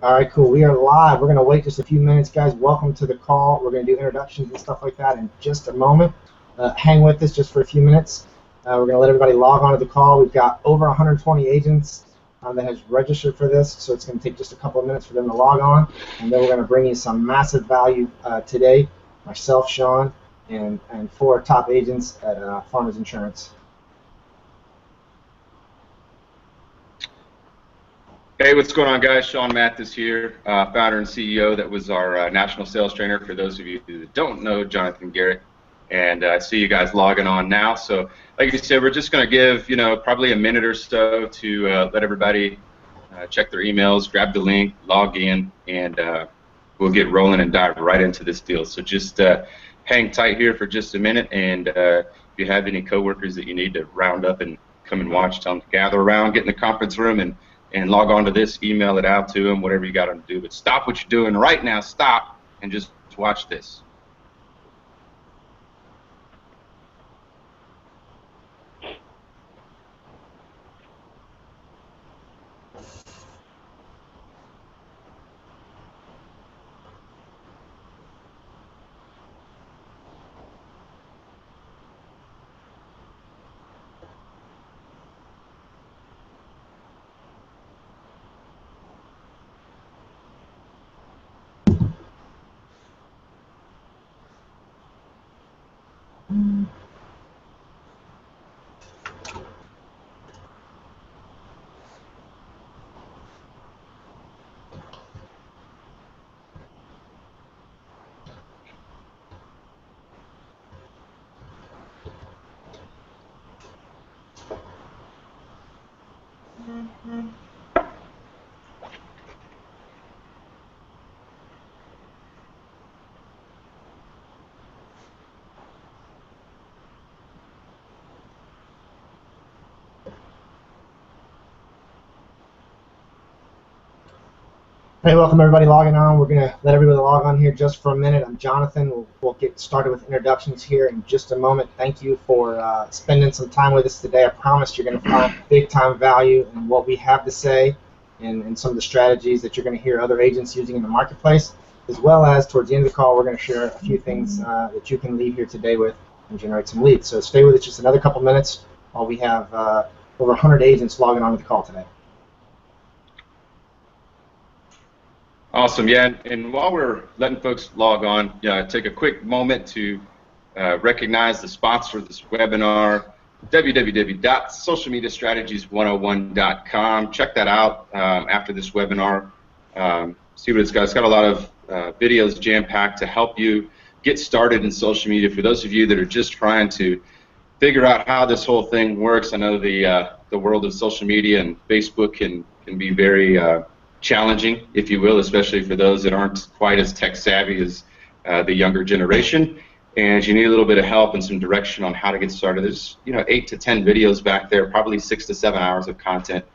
All right, cool. We are live. We're going to wait just a few minutes, guys. Welcome to the call. We're going to do introductions and stuff like that in just a moment. Hang with us just for a few minutes. We're going to let everybody log on to the call. We've got over 120 agents that has registered for this, so it's going to take just a couple of minutes for them to log on, and then we're going to bring you some massive value today. Myself, Sean, and 4 top agents at Farmers Insurance. Hey, what's going on, guys? Sean Mathis here, founder and CEO. That was our national sales trainer. For those of you that don't know, Jonathan Garrett, and I see you guys logging on now. So, like you said, we're just going to give probably a minute or so to let everybody check their emails, grab the link, log in, and we'll get rolling and dive right into this deal. So just hang tight here for just a minute, and if you have any coworkers that you need to round up and come and watch, tell them to gather around, get in the conference room, and log on to this, email it out to them, whatever you got them to do. But stop what you're doing right now, stop, and just watch this. Hey, welcome everybody logging on. We're going to let everybody log on here just for a minute. I'm Jonathan. We'll get started with introductions here in just a moment. Thank you for spending some time with us today. I promise you're going to find big time value in what we have to say and some of the strategies that you're going to hear other agents using in the marketplace, as well as towards the end of the call we're going to share a few things that you can leave here today with and generate some leads. So stay with us just another couple minutes while we have over 100 agents logging on to the call today. Awesome, yeah, and while we're letting folks log on, take a quick moment to recognize the sponsor of this webinar, www.socialmediastrategies101.com. Check that out after this webinar. See what it's got. It's got a lot of videos jam-packed to help you get started in social media. For those of you that are just trying to figure out how this whole thing works, I know the world of social media and Facebook can be very challenging, if you will, especially for those that aren't quite as tech savvy as the younger generation, and you need a little bit of help and some direction on how to get started. There's 8 to 10 videos back there, probably 6 to 7 hours of content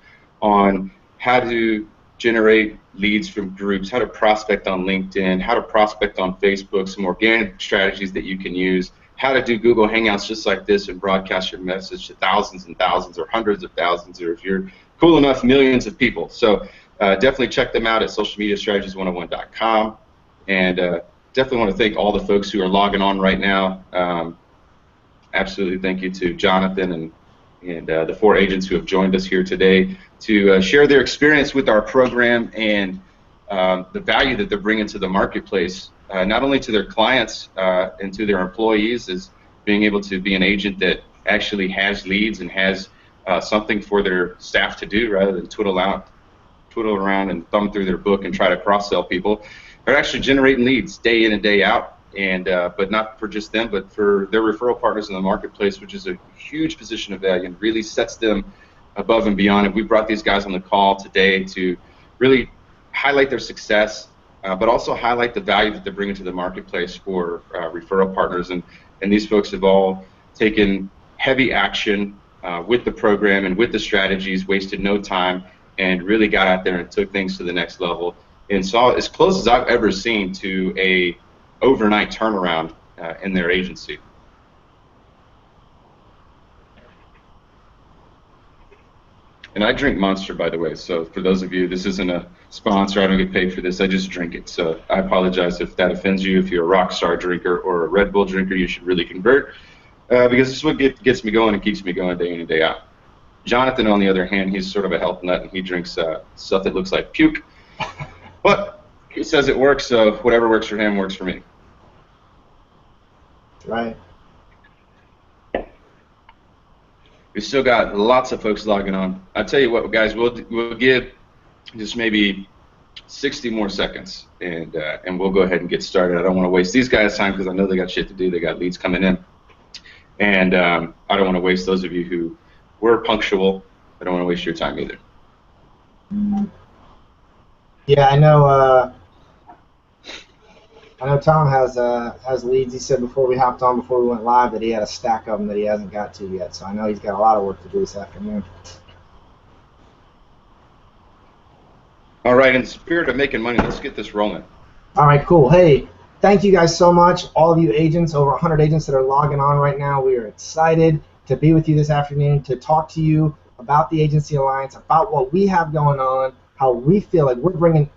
on how to generate leads from groups, how to prospect on LinkedIn, how to prospect on Facebook, some organic strategies that you can use, how to do Google Hangouts just like this and broadcast your message to thousands and thousands or hundreds of thousands, or if you're cool enough, millions of people. So definitely check them out at socialmediastrategies101.com, and definitely want to thank all the folks who are logging on right now. Absolutely thank you to Jonathan and the 4 agents who have joined us here today to share their experience with our program and the value that they're bringing to the marketplace, not only to their clients and to their employees, as being able to be an agent that actually has leads and has something for their staff to do rather than twiddle around and thumb through their book and try to cross-sell people. They're actually generating leads day in and day out, and but not for just them, but for their referral partners in the marketplace, which is a huge position of value and really sets them above and beyond. And we brought these guys on the call today to really highlight their success, but also highlight the value that they're bringing to the marketplace for referral partners. And these folks have all taken heavy action with the program and with the strategies, wasted no time, and really got out there and took things to the next level and saw as close as I've ever seen to a overnight turnaround in their agency. And I drink Monster, by the way, so for those of you, this isn't a sponsor. I don't get paid for this. I just drink it. So I apologize if that offends you. If you're a Rockstar drinker or a Red Bull drinker, you should really convert because this is what gets me going and keeps me going day in and day out. Jonathan, on the other hand, he's sort of a health nut, and he drinks stuff that looks like puke. But he says it works, so whatever works for him works for me. Right. We've still got lots of folks logging on. I tell you what, guys, we'll give just maybe 60 more seconds, and we'll go ahead and get started. I don't want to waste these guys' time because I know they got shit to do. They got leads coming in, and I don't want to waste those of you who were punctual. I don't want to waste your time either. Yeah, I know Tom has leads. He said before we hopped on, before we went live, that he had a stack of them that he hasn't got to yet. So I know he's got a lot of work to do this afternoon. All right, in the spirit of making money, let's get this rolling. All right, cool. Hey, thank you guys so much, all of you agents, over 100 agents that are logging on right now. We are excited to be with you this afternoon to talk to you about the Agency Alliance, about what we have going on, how we feel like we're bringing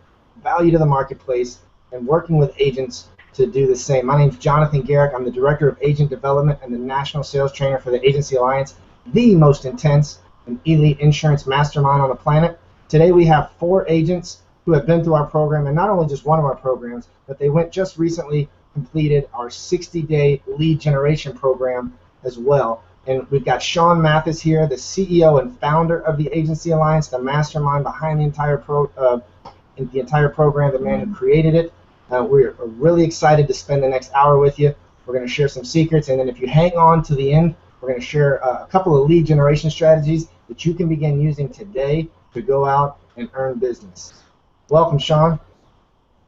value to the marketplace and working with agents to do the same. My name is Jonathan Garrick. I'm the Director of Agent Development and the National Sales Trainer for the Agency Alliance, the most intense and elite insurance mastermind on the planet. Today we have 4 agents who have been through our program, and not only just one of our programs, but they just recently completed our 60-day lead generation program as well. And we've got Sean Mathis here, the CEO and founder of the Agency Alliance, the mastermind behind the entire program, the man who created it. We're really excited to spend the next hour with you. We're going to share some secrets, and then if you hang on to the end, we're going to share a couple of lead generation strategies that you can begin using today to go out and earn business. Welcome, Sean.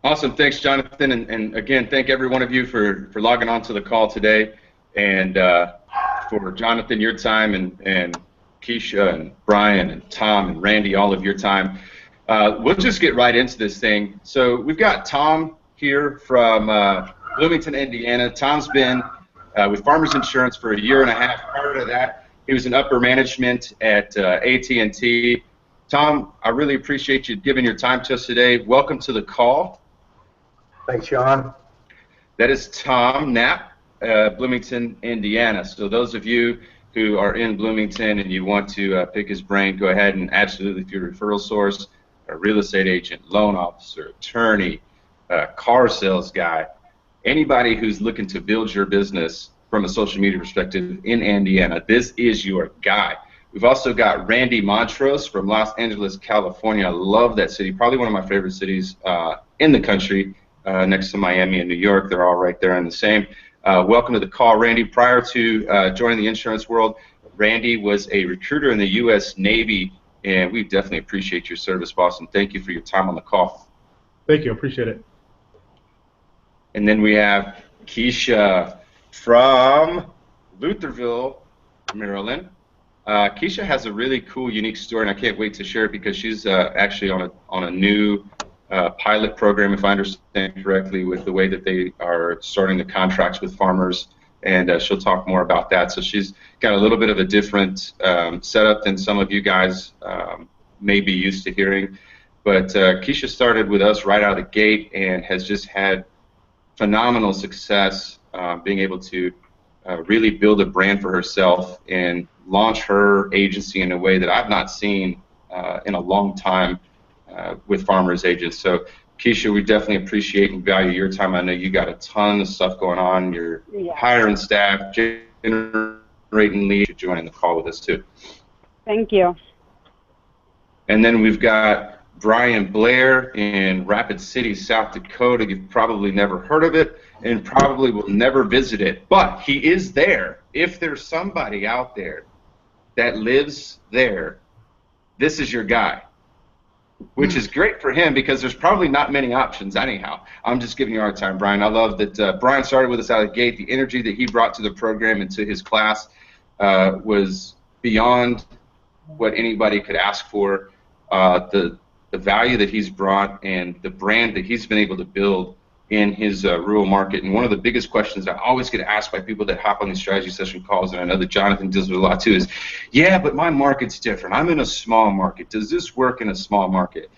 Awesome. Thanks, Jonathan. And again, thank every one of you for logging on to the call today. And for Jonathan, your time, and Keisha, and Brian, and Tom, and Randy, all of your time. We'll just get right into this thing. So we've got Tom here from Bloomington, Indiana. Tom's been with Farmers Insurance for 1.5 years. Prior to that, he was in upper management at AT&T. Tom, I really appreciate you giving your time to us today. Welcome to the call. Thanks, Sean. That is Tom Knapp, Bloomington, Indiana. So those of you who are in Bloomington and you want to pick his brain, go ahead and absolutely, if you're a referral source, a real estate agent, loan officer, attorney, car sales guy, anybody who's looking to build your business from a social media perspective in Indiana, this is your guy. We've also got Randy Montrose from Los Angeles, California. I love that city, probably one of my favorite cities in the country, next to Miami and New York. They're all right there in the same. Welcome to the call, Randy. Prior to joining the insurance world, Randy was a recruiter in the U.S. Navy, and we definitely appreciate your service, boss, and thank you for your time on the call. Thank you. Appreciate it. And then we have Keisha from Lutherville, Maryland. Keisha has a really cool, unique story, and I can't wait to share it because she's actually on a new pilot program, if I understand correctly, with the way that they are starting the contracts with farmers, and she'll talk more about that. So she's got a little bit of a different setup than some of you guys may be used to hearing. But Keisha started with us right out of the gate and has just had phenomenal success being able to really build a brand for herself and launch her agency in a way that I've not seen in a long time with farmers agents. So Keisha, we definitely appreciate and value your time. I know you got a ton of stuff going on. You're hiring staff, generating leads. You're joining the call with us too. Thank you. And then we've got Brian Blair in Rapid City, South Dakota. You've probably never heard of it and probably will never visit it, but he is there. If there's somebody out there that lives there, this is your guy, which is great for him because there's probably not many options anyhow. I'm just giving you a hard time, Brian. I love that Brian started with us out of the gate. The energy that he brought to the program and to his class was beyond what anybody could ask for. The value that he's brought and the brand that he's been able to build in his rural market. And one of the biggest questions I always get asked by people that hop on these strategy session calls, and I know that Jonathan deals with a lot too, is, yeah, but my market's different. I'm in a small market. Does this work in a small market?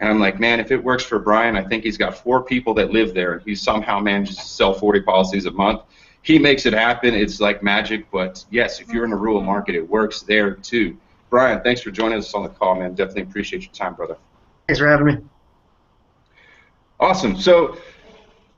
And I'm like, man, if it works for Brian, I think he's got 4 people that live there, and he somehow manages to sell 40 policies a month. He makes it happen. It's like magic. But yes, if you're in a rural market, it works there too. Brian, thanks for joining us on the call, man. Definitely appreciate your time, brother. Thanks for having me. Awesome. So,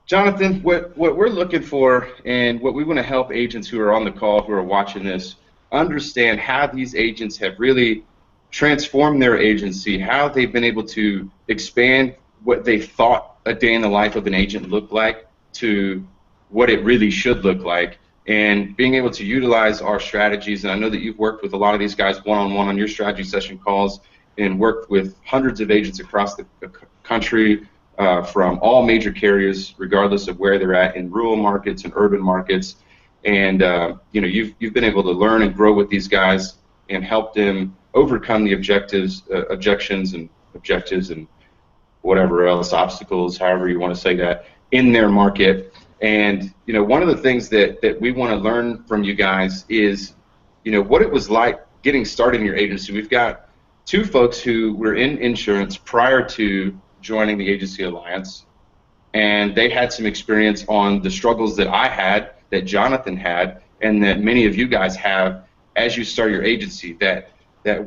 Jonathan, what we're looking for and what we want to help agents who are on the call, who are watching this, understand how these agents have really transformed their agency, how they've been able to expand what they thought a day in the life of an agent looked like to what it really should look like, and being able to utilize our strategies. And I know that you've worked with a lot of these guys one-on-one on your strategy session calls and worked with hundreds of agents across the country, from all major carriers, regardless of where they're at, in rural markets and urban markets. And you've been able to learn and grow with these guys and help them overcome the objectives and whatever else, obstacles, however you want to say that, in their market. And one of the things that we want to learn from you guys is what it was like getting started in your agency. We've got 2 folks who were in insurance prior to joining the Agency Alliance, and they had some experience on the struggles that I had, that Jonathan had, and that many of you guys have as you start your agency. That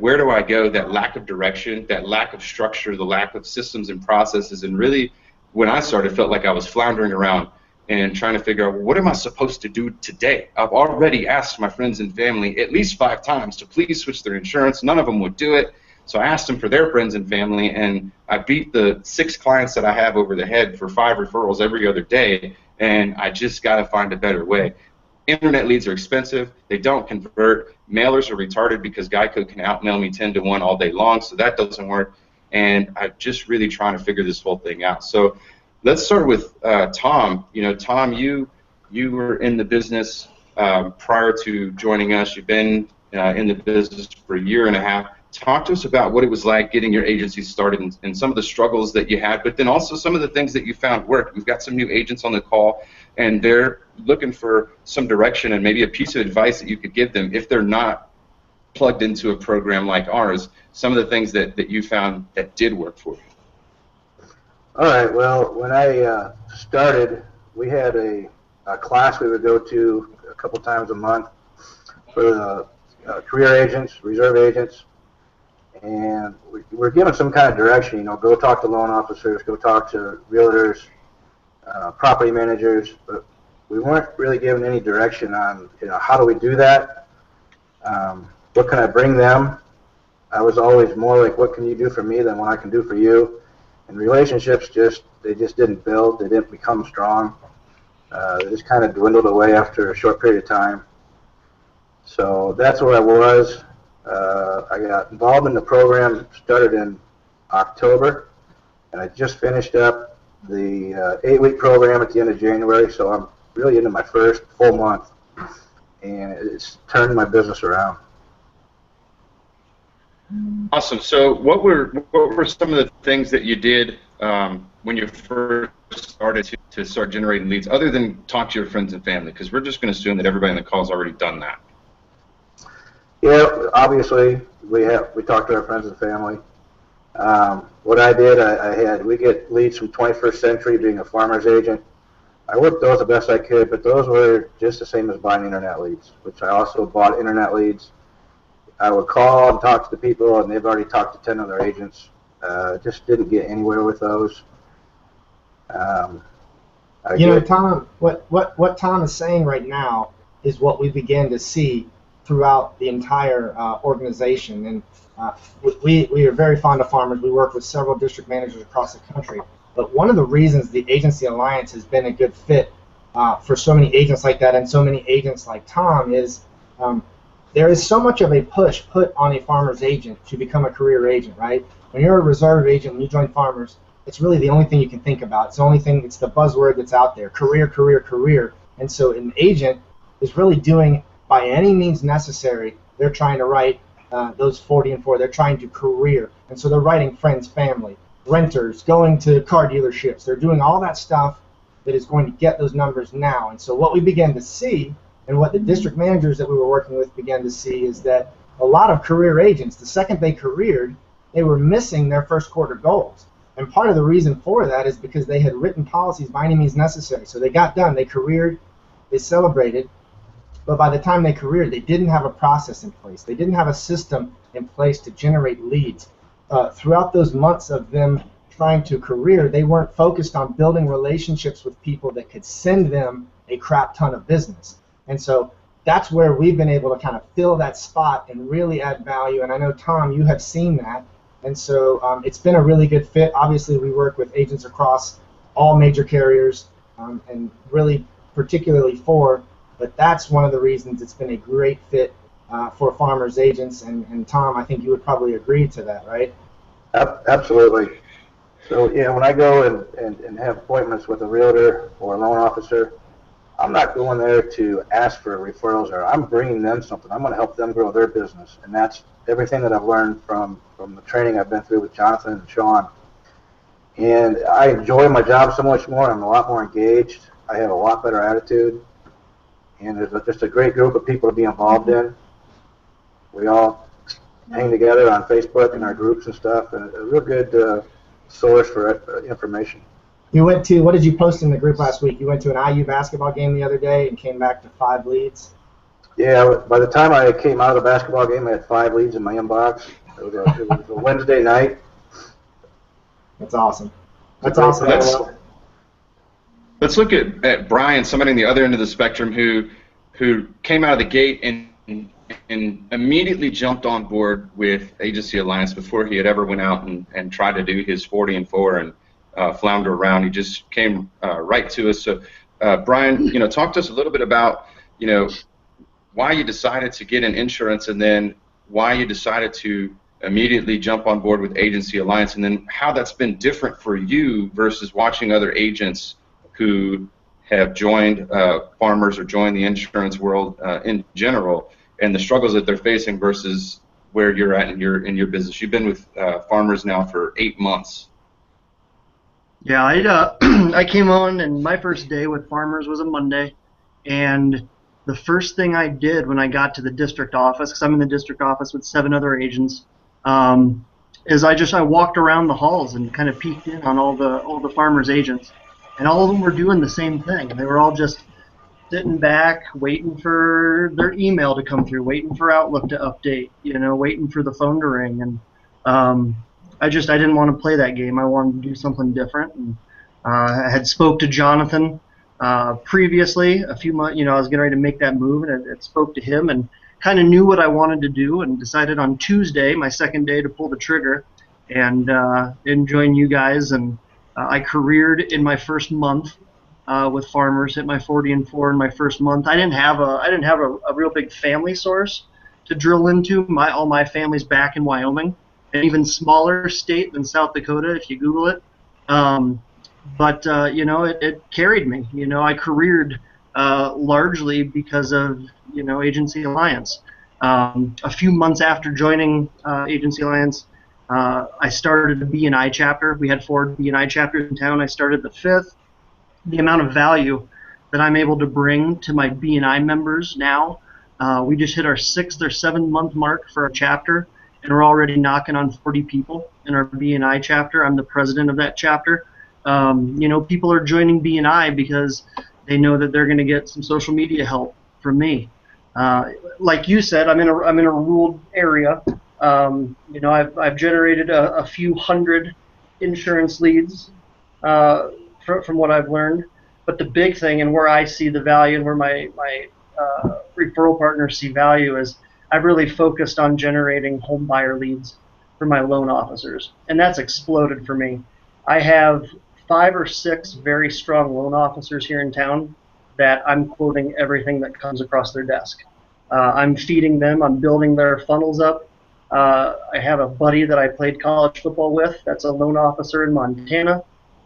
where do I go? That lack of direction, that lack of structure, the lack of systems and processes. And really, when I started, felt like I was floundering around and trying to figure out, well, what am I supposed to do today? I've already asked my friends and family at least 5 times to please switch their insurance. None of them would do it. So I asked them for their friends and family, and I beat the 6 clients that I have over the head for 5 referrals every other day, and I just got to find a better way. Internet leads are expensive. They don't convert. Mailers are retarded because Geico can outmail me 10 to 1 all day long, so that doesn't work. And I'm just really trying to figure this whole thing out. So let's start with Tom. Tom, you were in the business prior to joining us. You've been in the business for a year and a half. Talk to us about what it was like getting your agency started and some of the struggles that you had, but then also some of the things that you found worked. We've got some new agents on the call, and they're looking for some direction and maybe a piece of advice that you could give them if they're not plugged into a program like ours, some of the things that you found that did work for you. All right. Well, when I started, we had a class we would go to a couple times a month for the career agents, reserve agents. And we're given some kind of direction, go talk to loan officers, go talk to realtors, property managers, but we weren't really given any direction on, how do we do that? What can I bring them? I was always more like, what can you do for me than what I can do for you? And relationships they just didn't build, they didn't become strong. They just kind of dwindled away after a short period of time. So that's where I was. I got involved in the program, started in October, and I just finished up the 8-week program at the end of January, so I'm really into my first full month, and it's turned my business around. Awesome. So what were some of the things that you did when you first started to start generating leads, other than talk to your friends and family? Because we're just going to assume that everybody in the call has already done that. Yeah, obviously we talk to our friends and family. What I did, we get leads from 21st Century, being a farmer's agent. I worked those the best I could, but those were just the same as buying internet leads, which I also bought internet leads. I would call and talk to the people, and they've already talked to 10 other agents. Just didn't get anywhere with those. Tom, what Tom is saying right now is what we began to see throughout the entire organization. And we are very fond of farmers. We work with several district managers across the country. But one of the reasons the Agency Alliance has been a good fit for so many agents like that and so many agents like Tom is there is so much of a push put on a farmer's agent to become a career agent, right? When you're a reserve agent, when you join Farmers, it's really the only thing you can think about. It's the only thing, it's the buzzword that's out there, career, career, career. And so an agent is really doing, by any means necessary, they're trying to write those 40 and 4. They're trying to career. And so they're writing friends, family, renters, going to car dealerships. They're doing all that stuff that is going to get those numbers now. And so what we began to see, and what the district managers that we were working with began to see, is that a lot of career agents, the second they careered, they were missing their first quarter goals. And part of the reason for that is because they had written policies by any means necessary. So they got done, they careered, they celebrated, but by the time they careered, they didn't have a process in place. They didn't have a system in place to generate leads. Throughout those months of them trying to career, they weren't focused on building relationships with people that could send them a crap ton of business. And so that's where we've been able to kind of fill that spot and really add value. And I know, Tom, you have seen that. And so it's been a really good fit. Obviously, we work with agents across all major carriers, and really particularly for, but that's one of the reasons it's been a great fit for Farmers agents. And Tom, I think you would probably agree to that, right? Absolutely. So, yeah, when I go and have appointments with a realtor or a loan officer, I'm not going there to ask for referrals, or I'm bringing them something. I'm going to help them grow their business, and that's everything that I've learned from the training I've been through with Jonathan and Sean. And I enjoy my job so much more. I'm a lot more engaged. I have a lot better attitude, and there's just a great group of people to be involved in. We all hang together on Facebook and our groups and stuff, and a real good source for information. You went to, what did you post in the group last week? You went to an IU basketball game the other day and came back to 5 leads? Yeah, by the time I came out of the basketball game, I had 5 leads in my inbox. It was a Wednesday night. That's awesome. That's awesome. Let's look at Brian, somebody on the other end of the spectrum who came out of the gate and immediately jumped on board with Agency Alliance before he had ever went out and tried to do his 40 and 4 and flounder around. He just came right to us. So, Brian, talk to us a little bit about, why you decided to get an insurance, and then why you decided to immediately jump on board with Agency Alliance, and then how that's been different for you versus watching other agents who have joined Farmers or joined the insurance world in general, and the struggles that they're facing versus where you're at in your business. You've been with Farmers now for 8 months. Yeah, I came on, and my first day with Farmers was a Monday, and the first thing I did when I got to the district office, because I'm in the district office with 7 other agents, is I walked around the halls and kind of peeked in on all the Farmers agents, and all of them were doing the same thing. They were all just sitting back, waiting for their email to come through, waiting for Outlook to update, waiting for the phone to ring, and I didn't want to play that game. I wanted to do something different, and I had spoke to Jonathan previously a few months. I was getting ready to make that move, and I spoke to him and kind of knew what I wanted to do, and decided on Tuesday, my second day, to pull the trigger and join you guys. And I careered in my first month with Farmers, hit my 40 and 4 in my first month. I didn't have a real big family source to drill into. All my family's back in Wyoming, an even smaller state than South Dakota if you Google it. But it carried me. I careered largely because of Agency Alliance. A few months after joining Agency Alliance, I started a B&I chapter. We had 4 B&I chapters in town. I started the 5th. The amount of value that I'm able to bring to my B&I members now, we just hit our 6th or 7th month mark for our chapter, and we're already knocking on 40 people in our B&I chapter. I'm the president of that chapter. People are joining B&I because they know that they're going to get some social media help from me. Like you said, I'm in a rural area. I've generated a few hundred insurance leads from what I've learned. But the big thing, and where I see the value, and where my referral partners see value, is I've really focused on generating home buyer leads for my loan officers, and that's exploded for me. I have 5 or 6 very strong loan officers here in town that I'm quoting everything that comes across their desk. I'm feeding them. I'm building their funnels up. I have a buddy that I played college football with that's a loan officer in Montana.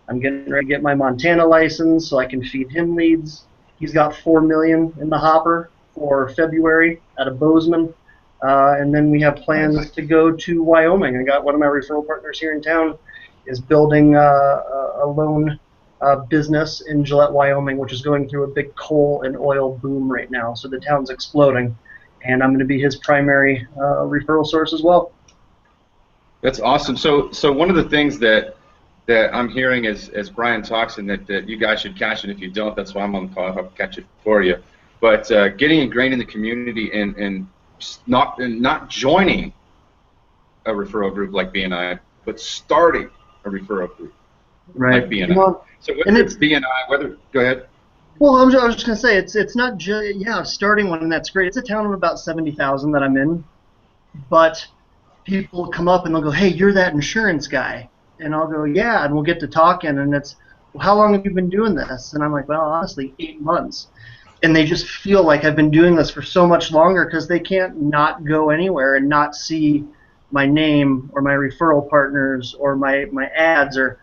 I'm getting ready to get my Montana license so I can feed him leads. He's got $4 million in the hopper for February out of Bozeman. And then we have plans to go to Wyoming. I got one of my referral partners here in town is building a loan business in Gillette, Wyoming, which is going through a big coal and oil boom right now. So the town's exploding, and I'm going to be his primary referral source as well. That's awesome. So one of the things that I'm hearing as Brian talks, and that you guys should catch it. If you don't, that's why I'm on the call. I'll catch it for you. But getting ingrained in the community and not joining a referral group like BNI, but starting a referral group like BNI. Well, so whether it's BNI, go ahead. Well, I was just going to say, it's not just, starting one, and that's great. It's a town of about 70,000 that I'm in, but people come up and they'll go, hey, you're that insurance guy. And I'll go, yeah, and we'll get to talking, and it's, well, how long have you been doing this? And I'm like, well, honestly, 8 months. And they just feel like I've been doing this for so much longer because they can't not go anywhere and not see my name or my referral partners or my ads, or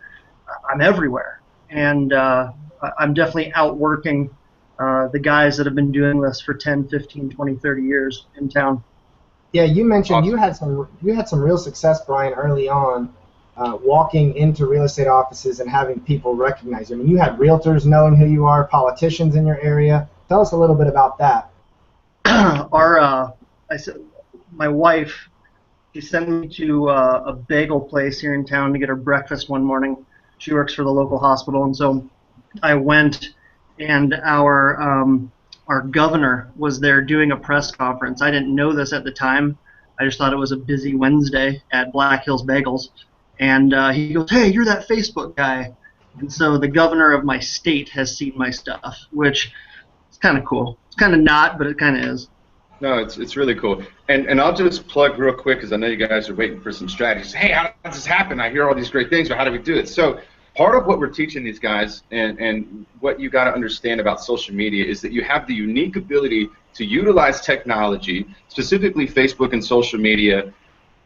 I'm everywhere. And I'm definitely outworking the guys that have been doing this for 10, 15, 20, 30 years in town. Yeah, you mentioned you had some real success, Brian, early on, walking into real estate offices and having people recognize you. I mean, you had realtors knowing who you are, politicians in your area. Tell us a little bit about that. My wife, she sent me to a bagel place here in town to get her breakfast one morning. She works for the local hospital, and so I went, and our governor was there doing a press conference. I didn't know this at the time. I just thought it was a busy Wednesday at Black Hills Bagels. And he goes, hey, you're that Facebook guy. And so the governor of my state has seen my stuff, which is kind of cool. It's kind of not, but it kind of is. No, it's really cool. And I'll just plug real quick, because I know you guys are waiting for some strategies. Hey, how does this happen? I hear all these great things, but how do we do it? So part of what we're teaching these guys and what you got to understand about social media is that you have the unique ability to utilize technology, specifically Facebook and social media,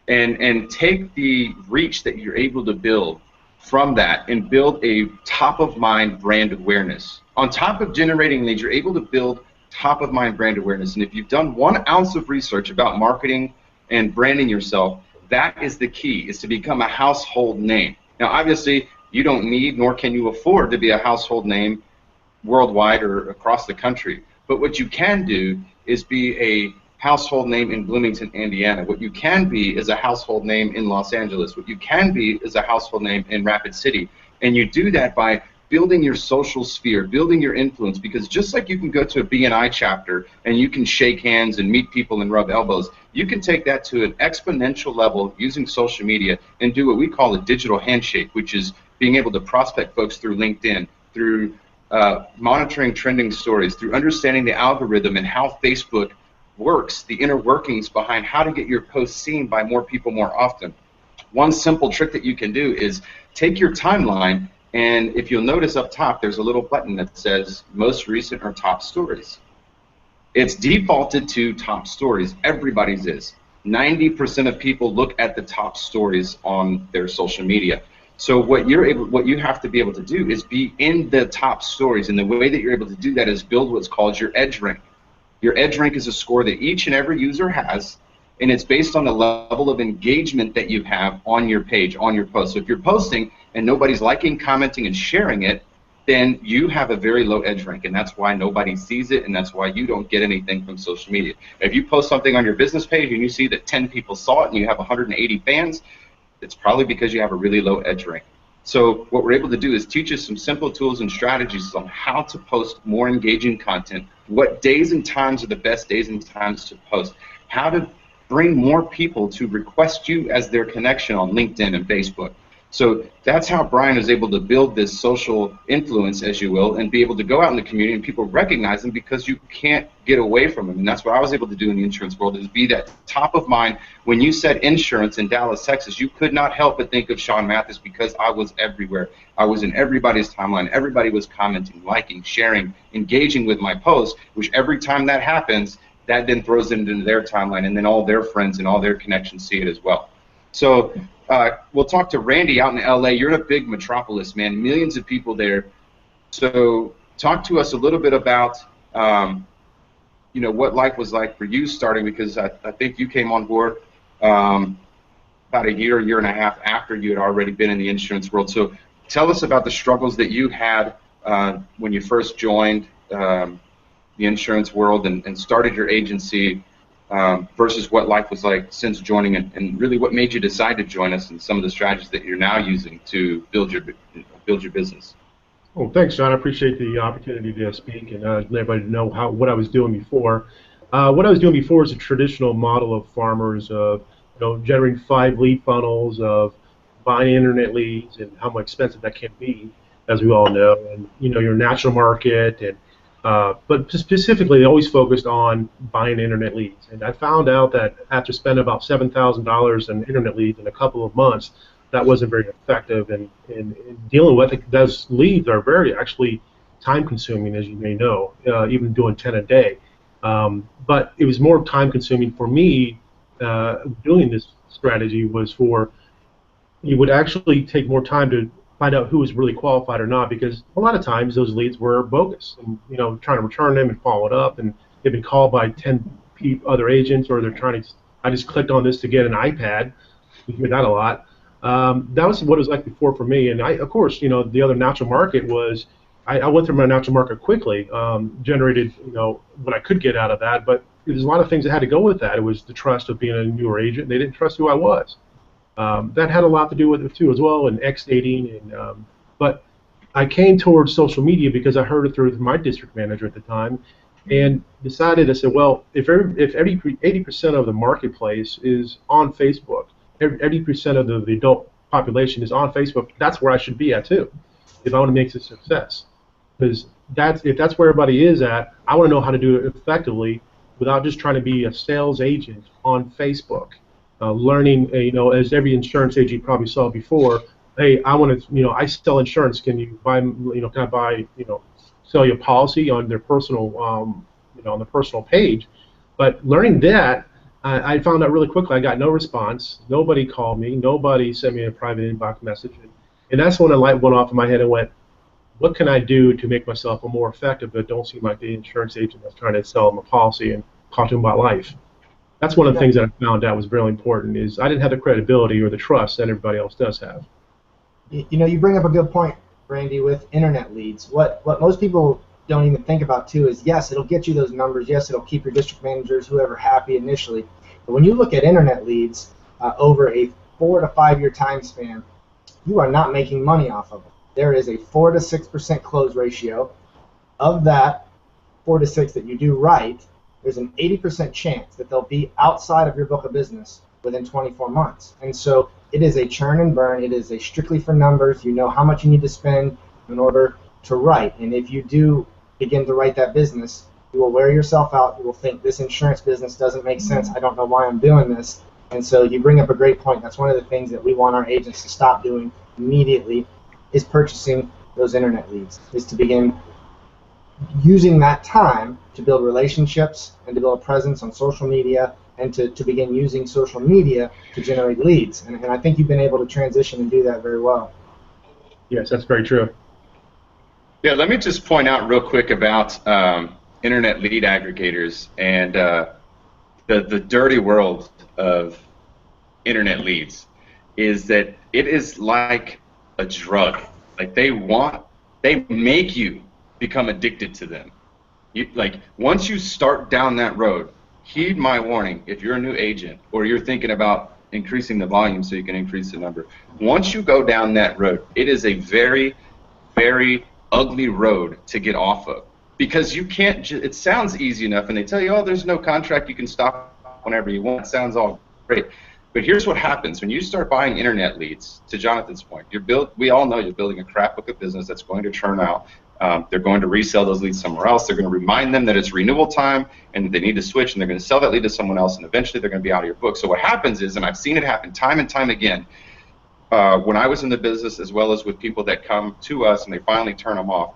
and take the reach that you're able to build from that and build a top-of-mind brand awareness. On top of generating leads, you're able to build top-of-mind brand awareness. And if you've done 1 ounce of research about marketing and branding yourself, that is the key, is to become a household name. Now, obviously, you don't need nor can you afford to be a household name worldwide or across the country. But what you can do is be a household name in Bloomington, Indiana. What you can be is a household name in Los Angeles. What you can be is a household name in Rapid City. And you do that by building your social sphere, building your influence, because just like you can go to a BNI chapter and you can shake hands and meet people and rub elbows, you can take that to an exponential level using social media and do what we call a digital handshake, which is being able to prospect folks through LinkedIn, through monitoring trending stories, through understanding the algorithm and how Facebook works, the inner workings behind how to get your posts seen by more people more often. One simple trick that you can do is take your timeline, and if you'll notice up top, there's a little button that says most recent or top stories. It's defaulted to top stories. Everybody's is. 90% of people look at the top stories on their social media. So what you have to be able to do is be in the top stories, and the way that you're able to do that is build what's called your edge rank. Your edge rank is a score that each and every user has, and it's based on the level of engagement that you have on your page, on your post. So if you're posting and nobody's liking, commenting, and sharing it, then you have a very low edge rank, and that's why nobody sees it, and that's why you don't get anything from social media. If you post something on your business page and you see that 10 people saw it and you have 180 fans, it's probably because you have a really low edge rank. So what we're able to do is teach us some simple tools and strategies on how to post more engaging content, what days and times are the best days and times to post, how to bring more people to request you as their connection on LinkedIn and Facebook. So that's how Brian is able to build this social influence, as you will, and be able to go out in the community and people recognize him because you can't get away from him. And that's what I was able to do in the insurance world, is be that top of mind. When you said insurance in Dallas, Texas, you could not help but think of Sean Mathis because I was everywhere. I was in everybody's timeline. Everybody was commenting, liking, sharing, engaging with my posts, which every time that happens, that then throws it into their timeline, and then all their friends and all their connections see it as well. So we'll talk to Randy out in LA. You're in a big metropolis, man, millions of people there. So talk to us a little bit about what life was like for you starting, because I think you came on board about a year and a half after you had already been in the insurance world. So tell us about the struggles that you had when you first joined the insurance world and started your agency versus what life was like since joining, and really what made you decide to join us, and some of the strategies that you're now using to build your business. Oh, thanks, John. I appreciate the opportunity to speak and let everybody know what I was doing before. What I was doing before is a traditional model of farmers of generating 5 lead funnels, of buying internet leads, and how expensive that can be, as we all know, and your national market, and but specifically, they always focused on buying internet leads. And I found out that after spending about $7,000 in internet leads in a couple of months, that wasn't very effective. And dealing with it, those leads are very actually time-consuming, as you may know, even doing 10 a day. But it was more time-consuming for me. Doing this strategy was it would actually take more time to find out who was really qualified or not, because a lot of times those leads were bogus, and trying to return them and follow it up, and they've been called by 10 other agents, or they're trying to. I just clicked on this to get an iPad. You hear that a lot. That was what it was like before for me, and of course, the other natural market was. I went through my natural market quickly, generated what I could get out of that, but there's a lot of things that had to go with that. It was the trust of being a newer agent. They didn't trust who I was. That had a lot to do with it too, as well, and dating. And but I came towards social media because I heard it through my district manager at the time, and decided. I said, well, if 80% of the marketplace is on Facebook, 80% of the adult population is on Facebook, that's where I should be at too, if I want to make this a success. Because if that's where everybody is at, I want to know how to do it effectively without just trying to be a sales agent on Facebook. Learning, as every insurance agent probably saw before, hey, I want to, I sell insurance. Can you buy, can I buy, sell you a policy on their personal, on the personal page? But learning that, I found out really quickly. I got no response. Nobody called me. Nobody sent me a private inbox message. And that's when a light went off in my head and went, what can I do to make myself a more effective, but don't seem like the insurance agent that's trying to sell them a policy and talk to them about life? That's one of the things that I found out was really important, is I didn't have the credibility or the trust that everybody else does have. You bring up a good point, Randy, with internet leads. What most people don't even think about too is, yes, it'll get you those numbers. Yes, it'll keep your district managers, whoever, happy initially. But when you look at internet leads over a 4 to 5 year time span, you are not making money off of them. There is a 4 to 6% close ratio. Of that 4 to 6 that you do right, there's an 80% chance that they'll be outside of your book of business within 24 months. And so it is a churn and burn. It is a strictly for numbers. You know how much you need to spend in order to write. And if you do begin to write that business, you will wear yourself out. You will think, this insurance business doesn't make sense. I don't know why I'm doing this. And so you bring up a great point. That's one of the things that we want our agents to stop doing immediately, is purchasing those internet leads, is to begin using that time to build relationships and to build a presence on social media, and to begin using social media to generate leads. And I think you've been able to transition and do that very well. Yes, that's very true. Yeah, let me just point out real quick about internet lead aggregators and the dirty world of internet leads is that it is like a drug. Like they make you become addicted to them. Once you start down that road, heed my warning. If you're a new agent or you're thinking about increasing the volume so you can increase the number, once you go down that road, it is a very, very ugly road to get off of, because you can't. It sounds easy enough, and they tell you, oh, there's no contract, you can stop whenever you want. It sounds all great. But here's what happens when you start buying internet leads. To Jonathan's point, we all know you're building a crap book of business that's going to churn out. They're going to resell those leads somewhere else. They're going to remind them that it's renewal time and that they need to switch, and they're going to sell that lead to someone else, and eventually they're going to be out of your book. So what happens is, and I've seen it happen time and time again, when I was in the business, as well as with people that come to us and they finally turn them off,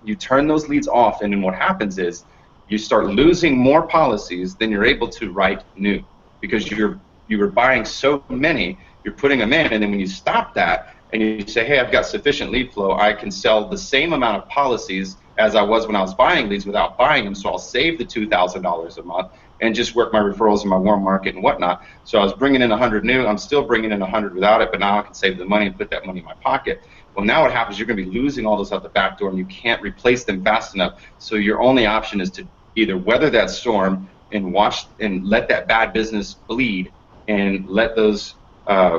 you turn those leads off, and then what happens is you start losing more policies than you're able to write new, because you were buying so many, you're putting them in, and then when you stop that and you say, hey, I've got sufficient lead flow, I can sell the same amount of policies as I was when I was buying leads without buying them, so I'll save the $2,000 a month. and just work my referrals in my warm market and whatnot. So I was bringing in 100 new. I'm still bringing in 100 without it, but now I can save the money and put that money in my pocket. Well, now what happens, you're going to be losing all those out the back door, and you can't replace them fast enough. So your only option is to either weather that storm and watch and let that bad business bleed and let those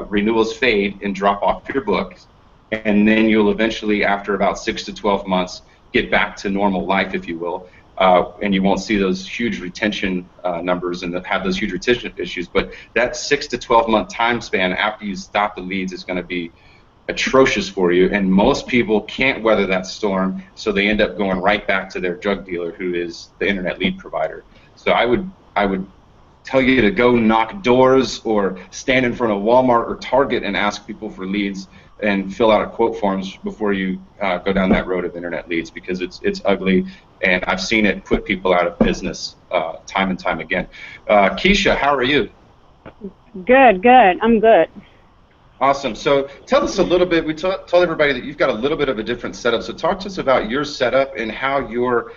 renewals fade and drop off your books. And then you'll eventually, after about 6 to 12 months, get back to normal life, if you will, and you won't see those huge retention numbers and have those huge retention issues. But that 6 to 12-month time span after you stop the leads is going to be atrocious for you, and most people can't weather that storm, so they end up going right back to their drug dealer, who is the internet lead provider. So I would tell you to go knock doors or stand in front of Walmart or Target and ask people for leads and fill out a quote forms before you go down that road of internet leads, because it's ugly, and I've seen it put people out of business time and time again. Keisha, how are you? Good. I'm good. Awesome. So tell us a little bit. We told everybody that you've got a little bit of a different setup. So talk to us about your setup and how your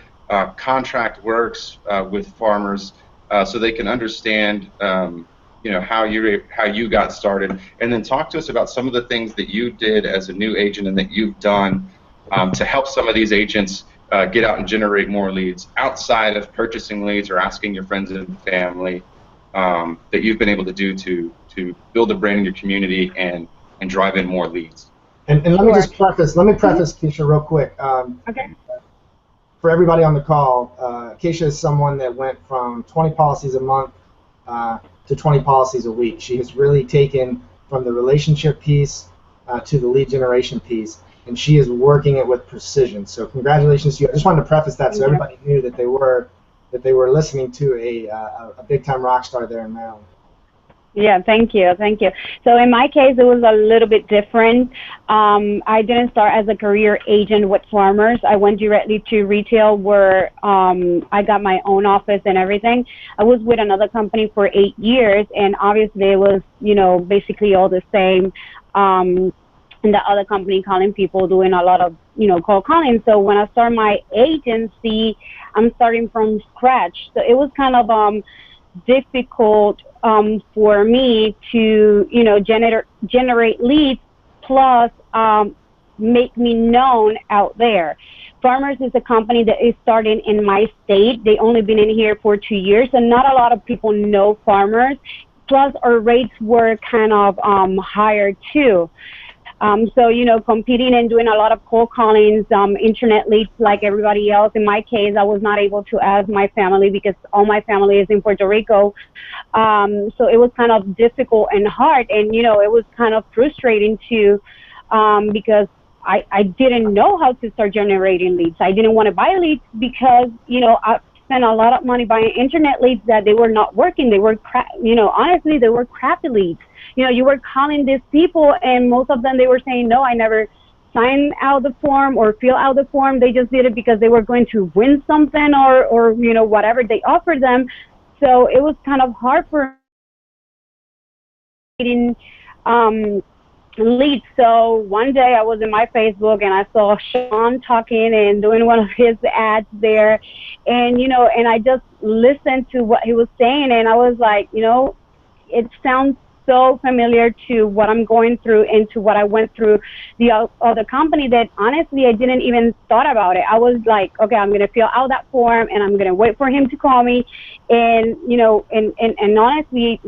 contract works with farmers, so they can understand, how you got started, and then talk to us about some of the things that you did as a new agent and that you've done to help some of these agents get out and generate more leads outside of purchasing leads or asking your friends and family, that you've been able to do to build a brand in your community and drive in more leads. And let me just preface, Keisha, real quick. Okay. For everybody on the call, Keisha is someone that went from 20 policies a month to 20 policies a week. She has really taken from the relationship piece to the lead generation piece, and she is working it with precision. So congratulations to you. I just wanted to preface that so everybody knew that they were listening to a big-time rock star there in Maryland. Yeah, thank you. So in my case, it was a little bit different. I didn't start as a career agent with farmers. I went directly to retail, where I got my own office and everything. I was with another company for 8 years, and obviously it was, basically all the same. In the other company, calling people, doing a lot of, cold calling. So when I started my agency, I'm starting from scratch. So it was kind of difficult for me to, generate leads, plus make me known out there. Farmers is a company that is starting in my state. They only been in here for 2 years, and not a lot of people know Farmers. Plus, our rates were kind of higher too. So, competing and doing a lot of cold callings, internet leads like everybody else. In my case, I was not able to ask my family because all my family is in Puerto Rico. So it was kind of difficult and hard. And, it was kind of frustrating too, because I didn't know how to start generating leads. I didn't want to buy leads because, I spent a lot of money buying internet leads that they were not working. They were, honestly, they were crappy leads. You were calling these people, and most of them, they were saying, no, I never signed out the form or fill out the form. They just did it because they were going to win something or whatever they offered them. So it was kind of hard for getting leads. So one day I was in my Facebook and I saw Sean talking and doing one of his ads there, and and I just listened to what he was saying, and I was like, it sounds so familiar to what I'm going through and to what I went through the other company, that honestly I didn't even thought about it. I was like, okay, I'm going to fill out that form and I'm going to wait for him to call me, and and honestly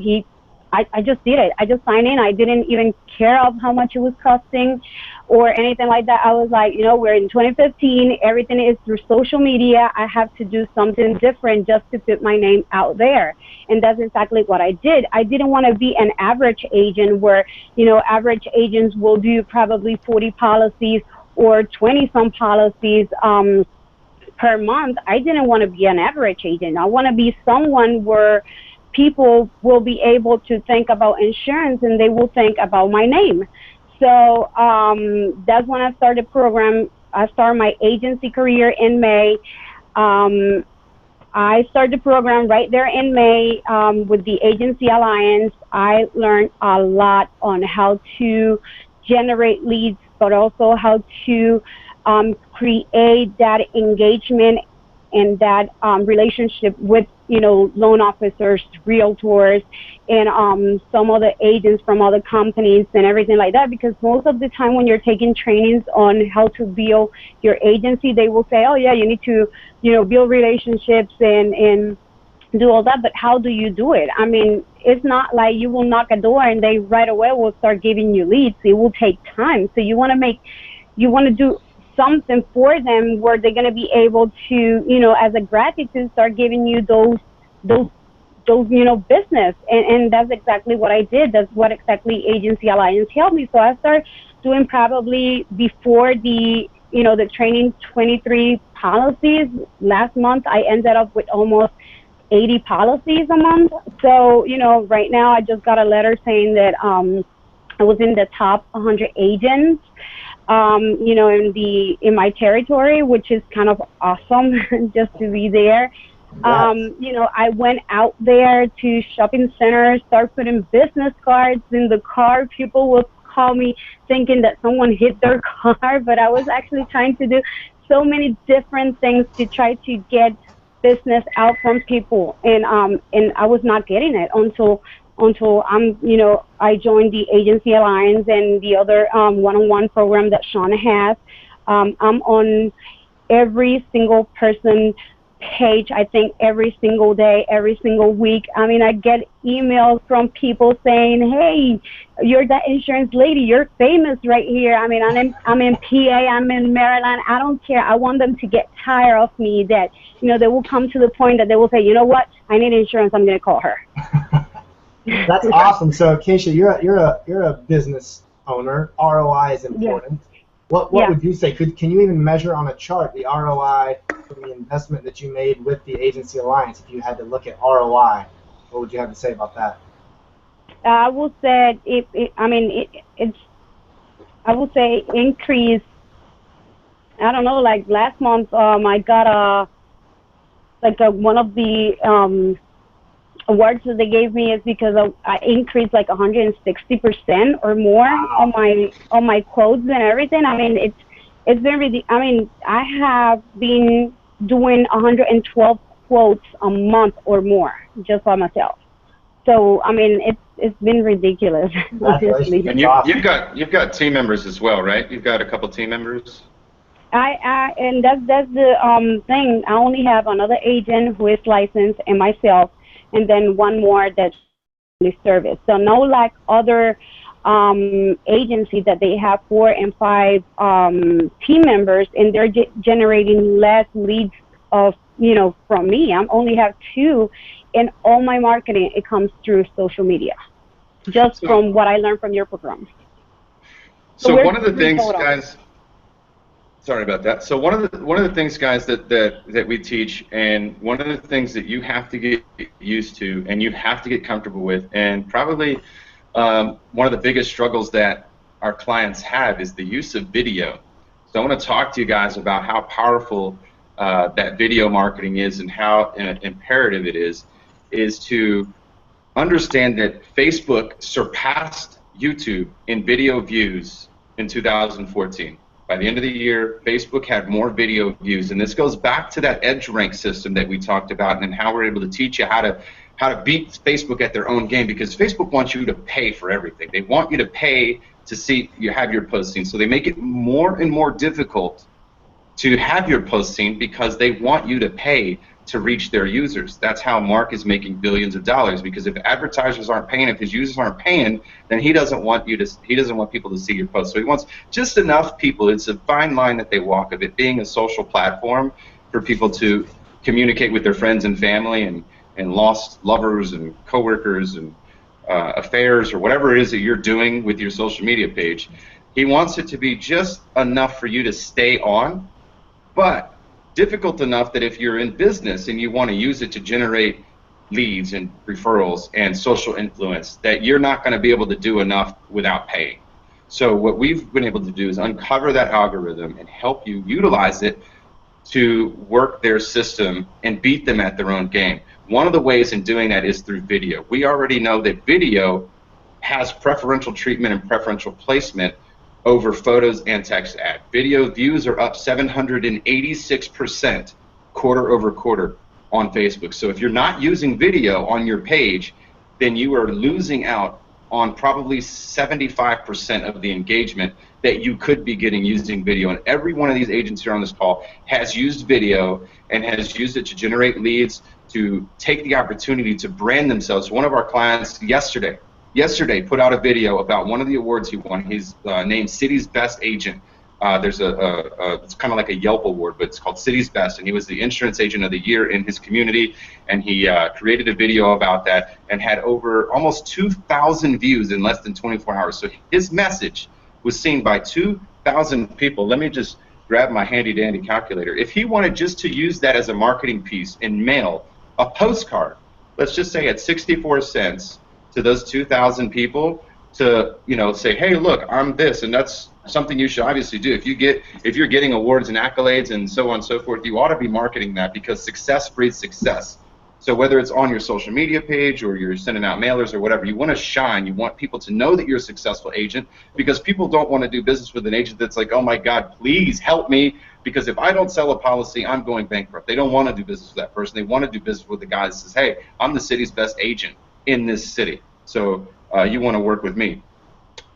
I just did it. I just signed in. I didn't even care of how much it was costing or anything like that. I was like, we're in 2015. Everything is through social media. I have to do something different just to put my name out there. And that's exactly what I did. I didn't want to be an average agent where, average agents will do probably 40 policies or 20-some policies per month. I didn't want to be an average agent. I want to be someone where people will be able to think about insurance and they will think about my name. So that's when I started the program. I started my agency career in May. I started the program right there in May with the Agency Alliance. I learned a lot on how to generate leads, but also how to create that engagement and that relationship with, you know, loan officers, realtors, and some other agents from other companies and everything like that, because most of the time when you're taking trainings on how to build your agency, they will say, oh yeah, you need to, you know, build relationships and do all that, but how do you do it? I mean, it's not like you will knock a door and they right away will start giving you leads. It will take time. So you want to do something for them where they're going to be able to, you know, as a gratitude, start giving you those, you know, business. And that's exactly what I did. That's what exactly Agency Alliance helped me. So I started doing probably before the, you know, the training 23 policies. Last month, I ended up with almost 80 policies a month. So, you know, right now I just got a letter saying that I was in the top 100 agents, you know, in my territory, which is kind of awesome just to be there. You know, I went out there to shopping centers, start putting business cards in the car. People would call me thinking that someone hit their car, but I was actually trying to do so many different things to try to get business out from people, and I was not getting it until you know, I joined the Agency Alliance and the other one-on-one program that Shauna has. I'm on every single person page, I think, every single day, every single week. I mean, I get emails from people saying, hey, you're that insurance lady, you're famous right here. I mean, I'm in PA, I'm in Maryland, I don't care. I want them to get tired of me, that, you know, they will come to the point that they will say, you know what, I need insurance, I'm going to call her. That's awesome. So, Keisha, you're a business owner. ROI is important. Yeah. What would you say? Can you even measure on a chart the ROI from the investment that you made with the Agency Alliance? If you had to look at ROI, what would you have to say about that? I would say I would say increase. I don't know. Like last month, I got one of the awards that they gave me is because I increased like 160% or more on my quotes and everything. I mean, it's been really. I mean, I have been doing 112 quotes a month or more just by myself. So I mean, it's been ridiculous. Obviously. And you've got team members as well, right? You've got a couple team members. And that's the thing. I only have another agent who is licensed and myself, and then one more that's service. So no like other agencies that they have 4 and 5 team members, and they're generating less leads of, you know, from me. I only have 2, and all my marketing, it comes through social media, just from what I learned from your program. So one of the things, guys. Sorry about that. So one of the things, guys, that we teach, and one of the things that you have to get used to and you have to get comfortable with, and probably one of the biggest struggles that our clients have is the use of video. So I want to talk to you guys about how powerful that video marketing is and how imperative it is to understand that Facebook surpassed YouTube in video views in 2014. By the end of the year, Facebook had more video views, and this goes back to that EdgeRank system that we talked about, and how we're able to teach you how to beat Facebook at their own game, because Facebook wants you to pay for everything. They want you to pay to see you have your post seen, so they make it more and more difficult to have your post seen because they want you to pay to reach their users. That's how Mark is making billions of dollars, because if advertisers aren't paying, if his users aren't paying, then he doesn't want people to see your post. So he wants just enough people. It's a fine line that they walk of it being a social platform for people to communicate with their friends and family and lost lovers and coworkers and affairs or whatever it is that you're doing with your social media page. He wants it to be just enough for you to stay on, but difficult enough that if you're in business and you want to use it to generate leads and referrals and social influence, that you're not going to be able to do enough without paying. So what we've been able to do is uncover that algorithm and help you utilize it to work their system and beat them at their own game. One of the ways in doing that is through video. We already know that video has preferential treatment and preferential placement over photos and text ad. Video views are up 786% quarter over quarter on Facebook. So if you're not using video on your page, then you are losing out on probably 75% of the engagement that you could be getting using video. And every one of these agents here on this call has used video and has used it to generate leads, to take the opportunity to brand themselves. One of our clients yesterday put out a video about one of the awards he won. He's named City's Best Agent. There's it's kind of like a Yelp award, but it's called City's Best, and he was the insurance agent of the year in his community, and he created a video about that and had over almost 2,000 views in less than 24 hours. So his message was seen by 2,000 people. Let me just grab my handy-dandy calculator. If he wanted just to use that as a marketing piece and mail a postcard, let's just say at 64 cents to those 2,000 people, to say, hey, look, I'm this, and that's something you should obviously do. If you're getting awards and accolades and so on and so forth, you ought to be marketing that, because success breeds success. So whether it's on your social media page or you're sending out mailers or whatever, you want to shine. You want people to know that you're a successful agent, because people don't want to do business with an agent that's like, oh my God, please help me, because if I don't sell a policy, I'm going bankrupt. They don't want to do business with that person. They want to do business with the guy that says, hey, I'm the city's best agent in this city. So you want to work with me.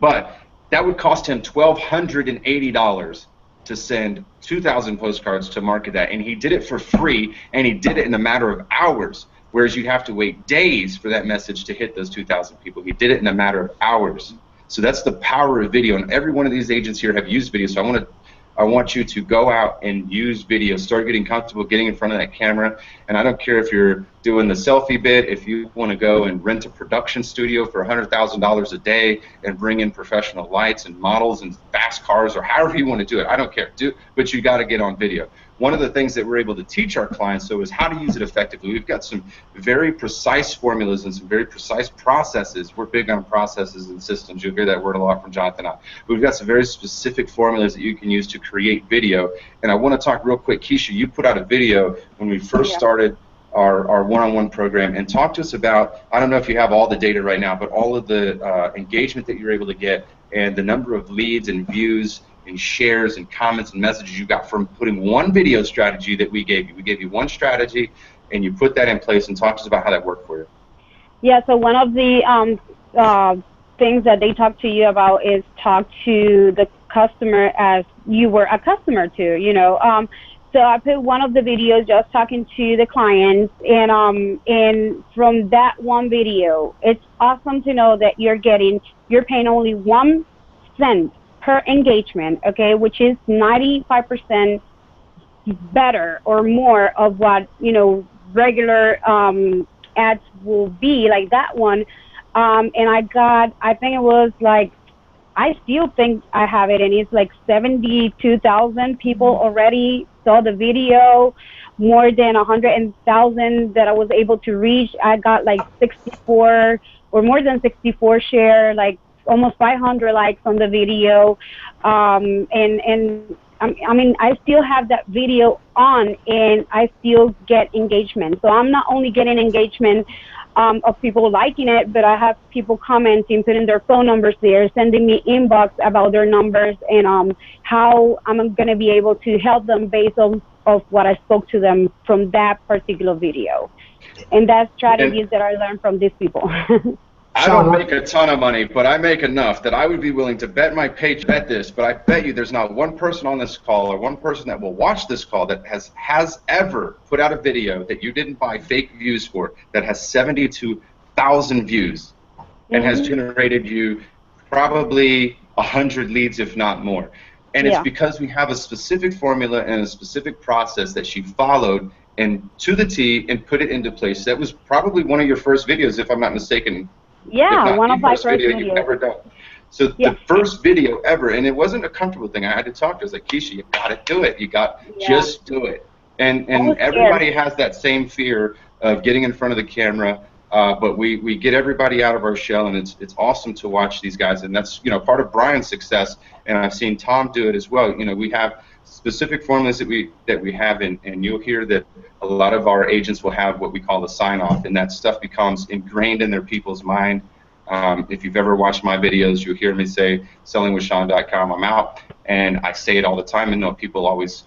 But that would cost him $1,280 to send 2,000 postcards to market that, and he did it for free, and he did it in a matter of hours, whereas you'd have to wait days for that message to hit those 2,000 people. He did it in a matter of hours. So that's the power of video, and every one of these agents here have used video. So I want you to go out and use video. Start getting comfortable getting in front of that camera. And I don't care if you're doing the selfie bit, if you want to go and rent a production studio for $100,000 a day and bring in professional lights and models and fast cars, or however you want to do it. I don't care. But you got to get on video. One of the things that we're able to teach our clients, though, is how to use it effectively. We've got some very precise formulas and some very precise processes. We're big on processes and systems. You'll hear that word a lot from Jonathan and I. We've got some very specific formulas that you can use to create video. And I want to talk real quick. Keisha, you put out a video when we first started our one-on-one program, and talk to us about, I don't know if you have all the data right now, but all of the engagement that you're able to get and the number of leads and views and shares and comments and messages you got from putting one video strategy that we gave you. We gave you one strategy, and you put that in place, and talk to us about how that worked for you. Yeah, so one of the things that they talk to you about is talk to the customer as you were a customer to, So I put one of the videos just talking to the clients, and from that one video, it's awesome to know that you're paying only 1 cent per engagement, okay, which is 95% better or more of what regular ads will be, like that one. And I think it was like, I still think I have it, and it's like 72,000 people already saw the video, more than 100,000 that I was able to reach. I got like 64 or more than 64 share, like almost 500 likes on the video, and I mean, I still have that video on, and I still get engagement. So I'm not only getting engagement of people liking it, but I have people commenting, putting their phone numbers there, sending me inbox about their numbers, and how I'm going to be able to help them based on of what I spoke to them from that particular video. And that's strategies that I learned from these people. I don't make a ton of money, but I make enough that I would be willing to bet my page, bet this, but I bet you there's not one person on this call or one person that will watch this call that has ever put out a video that you didn't buy fake views for, that has 72,000 views and has generated you probably 100 leads, if not more. And it's because we have a specific formula and a specific process that she followed and to the T and put it into place. That was probably one of your first videos, if I'm not mistaken. Yeah, one of my first videos you've ever done. So the first video ever, and it wasn't a comfortable thing. I had to talk to her. I was like, Keisha, you got to do it. You got just do it. And everybody has that same fear of getting in front of the camera, but we get everybody out of our shell, and it's awesome to watch these guys. And that's part of Brian's success. And I've seen Tom do it as well. We have specific formulas that we have, and you'll hear that a lot of our agents will have what we call the sign-off, and that stuff becomes ingrained in their people's mind. If you've ever watched my videos, you'll hear me say, sellingwithsean.com, I'm out, and I say it all the time, and people always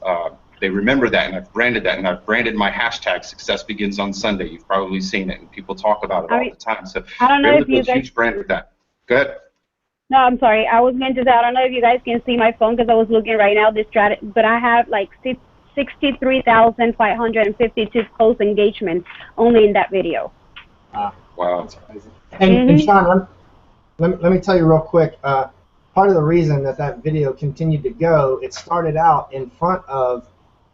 they remember that, and I've branded that, and I've branded my hashtag Success Begins on Sunday. You've probably seen it, and people talk about it all the time. So I don't know we're able if to you build a guys. huge brand with that. Go ahead. No, I'm sorry. I was going to say I don't know if you guys can see my phone because I was looking right now. This strategy, but I have like 63,552 close engagements only in that video. Wow. That's amazing. And Sean, let me tell you real quick. Part of the reason that video continued to go, it started out in front of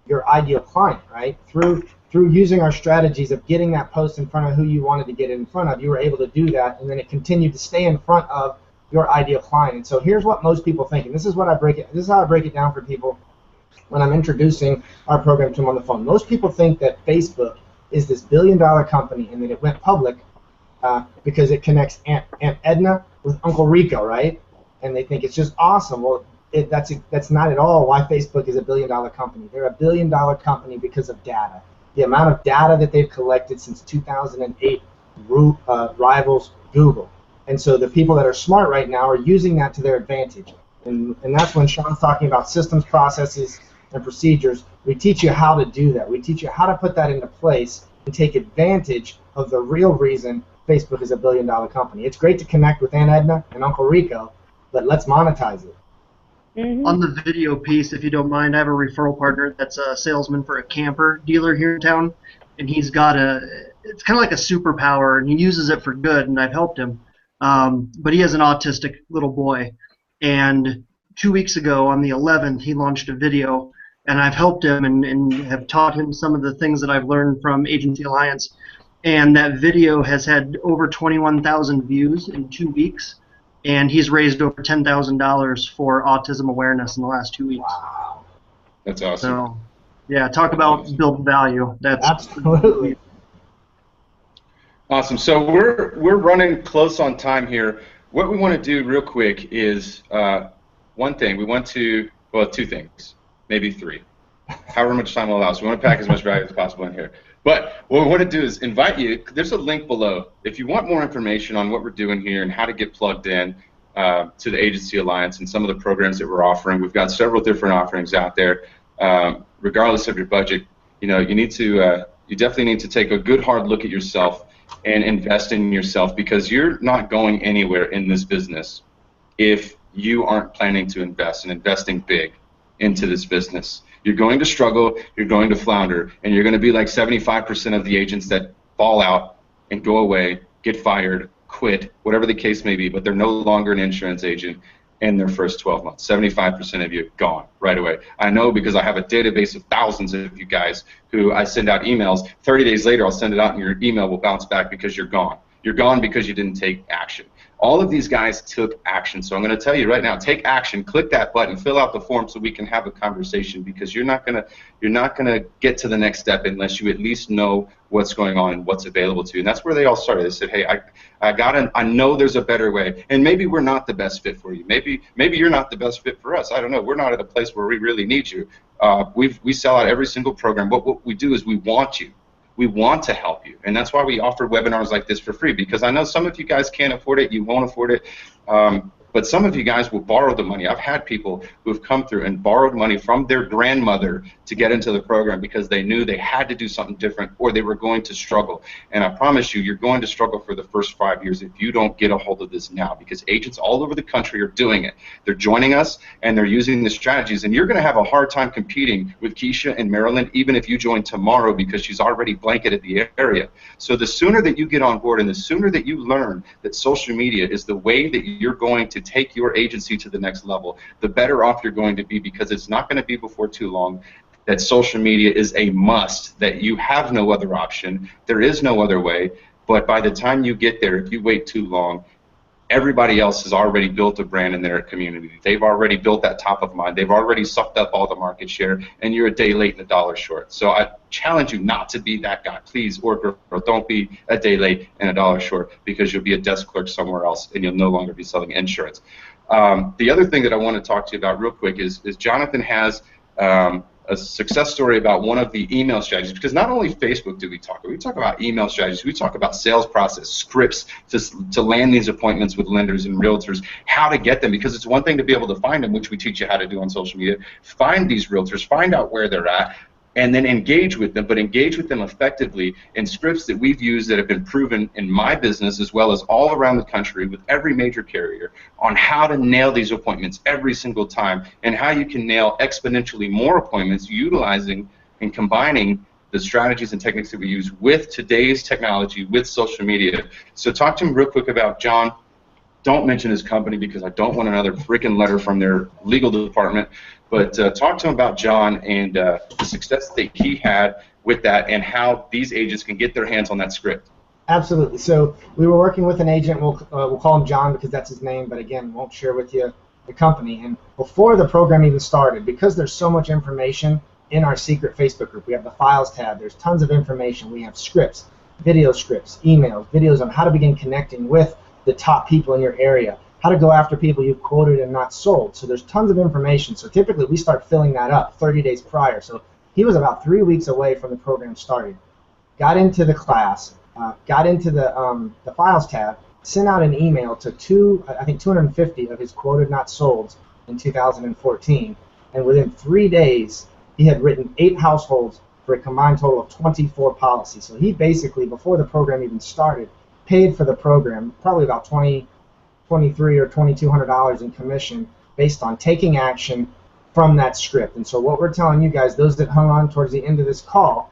your ideal client, right? Through using our strategies of getting that post in front of who you wanted to get it in front of, you were able to do that, and then it continued to stay in front of your ideal client. And so here's what most people think, and this is how I break it down for people when I'm introducing our program to them on the phone. Most people think that Facebook is this billion-dollar company and that it went public because it connects Aunt Edna with Uncle Rico, right? And they think it's just awesome. Well, that's not at all why Facebook is a billion-dollar company. They're a billion-dollar company because of data. The amount of data that they've collected since 2008 rivals Google. And so the people that are smart right now are using that to their advantage. And that's when Sean's talking about systems, processes, and procedures. We teach you how to do that. We teach you how to put that into place and take advantage of the real reason Facebook is a billion-dollar company. It's great to connect with Aunt Edna and Uncle Rico, but let's monetize it. On the video piece, if you don't mind, I have a referral partner that's a salesman for a camper dealer here in town, and he's got it's kind of like a superpower, and he uses it for good, and I've helped him. But he has an autistic little boy, and 2 weeks ago on the 11th, he launched a video, and I've helped him and have taught him some of the things that I've learned from Agency Alliance, and that video has had over 21,000 views in 2 weeks. And he's raised over $10,000 for autism awareness in the last 2 weeks. Wow. That's awesome. So, yeah, talk about building value. That's absolutely awesome. So we're running close on time here. What we want to do real quick is one thing. We want to, well, two things, maybe three, however much time will allow. So we want to pack as much value as possible in here. But what we want to do is invite you. There's a link below. If you want more information on what we're doing here and how to get plugged in to the Agency Alliance and some of the programs that we're offering, we've got several different offerings out there. Regardless of your budget, you definitely need to take a good hard look at yourself and invest in yourself, because you're not going anywhere in this business if you aren't planning to invest and investing big into this business. You're going to struggle, you're going to flounder, and you're going to be like 75% of the agents that fall out and go away, get fired, quit, whatever the case may be, but they're no longer an insurance agent in their first 12 months. 75% of you gone right away. I know, because I have a database of thousands of you guys who I send out emails. 30 days later, I'll send it out and your email will bounce back because you're gone. You're gone because you didn't take action. All of these guys took action, so I'm going to tell you right now, take action, click that button, fill out the form so we can have a conversation, because you're not going to get to the next step unless you at least know what's going on and what's available to you. And that's where they all started. They said, hey, I know there's a better way, and maybe we're not the best fit for you. Maybe you're not the best fit for us. I don't know. We're not at a place where we really need you. We sell out every single program. What we do is we want you. We want to help you, and that's why we offer webinars like this for free, because I know some of you guys can't afford it, you won't afford it, but some of you guys will borrow the money. I've had people who have come through and borrowed money from their grandmother to get into the program because they knew they had to do something different or they were going to struggle. And I promise you, you're going to struggle for the first 5 years if you don't get a hold of this now, because agents all over the country are doing it. They're joining us and they're using the strategies, and you're going to have a hard time competing with Keisha and Maryland even if you join tomorrow, because she's already blanketed the area. So the sooner that you get on board and the sooner that you learn that social media is the way that you're going to take your agency to the next level, the better off you're going to be, because it's not going to be before too long that social media is a must, that you have no other option, there is no other way. But by the time you get there, if you wait too long, everybody else has already built a brand in their community. They've already built that top of mind. They've already sucked up all the market share, and you're a day late and a dollar short. So I challenge you not to be that guy, please, or girl. Don't be a day late and a dollar short, because you'll be a desk clerk somewhere else, and you'll no longer be selling insurance. The other thing that I want to talk to you about real quick is Jonathan has a a success story about one of the email strategies, because not only Facebook do we talk about email strategies, we talk about sales process, scripts to land these appointments with lenders and realtors, how to get them, because it's one thing to be able to find them, which we teach you how to do on social media, find these realtors, find out where they're at, and then engage with them, but engage with them effectively in scripts that we've used that have been proven in my business as well as all around the country with every major carrier on how to nail these appointments every single time and how you can nail exponentially more appointments utilizing and combining the strategies and techniques that we use with today's technology, with social media. So talk to me real quick about John. Don't mention his company because I don't want another freaking letter from their legal department. But talk to him about John and the success that he had with that and how these agents can get their hands on that script. Absolutely. So we were working with an agent. We'll call him John because that's his name, but again, won't share with you the company. And before the program even started, because there's so much information in our secret Facebook group, we have the files tab. There's tons of information. We have scripts, video scripts, emails, videos on how to begin connecting with the top people in your area, how to go after people you've quoted and not sold. So there's tons of information. So typically we start filling that up 30 days prior. So he was about 3 weeks away from the program starting. Got into the class, got into the files tab, sent out an email to I think 250 of his quoted not solds in 2014. And within 3 days, he had written 8 households for a combined total of 24 policies. So he basically, before the program even started, paid for the program, probably about $2,300 or $2,200 in commission based on taking action from that script. And so what we're telling you guys, those that hung on towards the end of this call,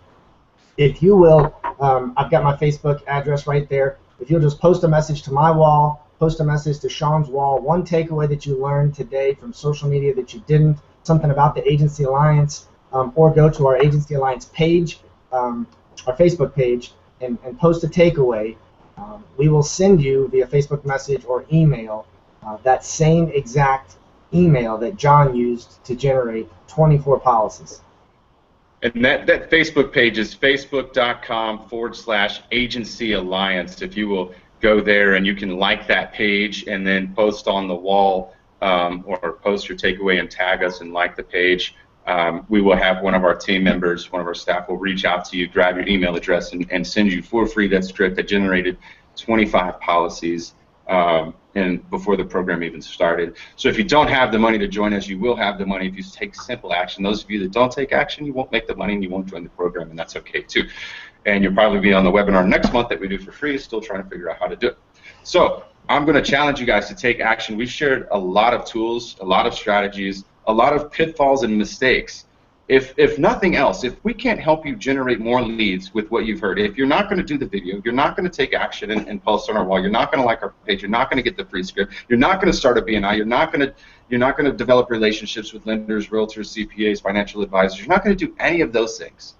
if you will, I've got my Facebook address right there. If you'll just post a message to my wall, post a message to Sean's wall, one takeaway that you learned today from social media that you didn't, something about the Agency Alliance, or go to our Agency Alliance page, our Facebook page, and post a takeaway. We will send you via Facebook message or email that same exact email that John used to generate 24 policies. And that Facebook page is facebook.com/Agency Alliance. If you will go there and you can like that page and then post on the wall or post your takeaway and tag us and like the page. We will have one of our team members, one of our staff will reach out to you, grab your email address, and send you for free that script that generated 25 policies and before the program even started. So if you don't have the money to join us, you will have the money if you take simple action. Those of you that don't take action, you won't make the money and you won't join the program, and that's okay too. And you'll probably be on the webinar next month that we do for free, still trying to figure out how to do it. So I'm going to challenge you guys to take action. We've shared a lot of tools, a lot of strategies, a lot of pitfalls and mistakes. If nothing else, if we can't help you generate more leads with what you've heard, if you're not going to do the video, you're not going to take action and post on our wall, you're not going to like our page, you're not going to get the free script, you're not going to start a BNI, you're not going to develop relationships with lenders, realtors, CPAs, financial advisors, you're not going to do any of those things,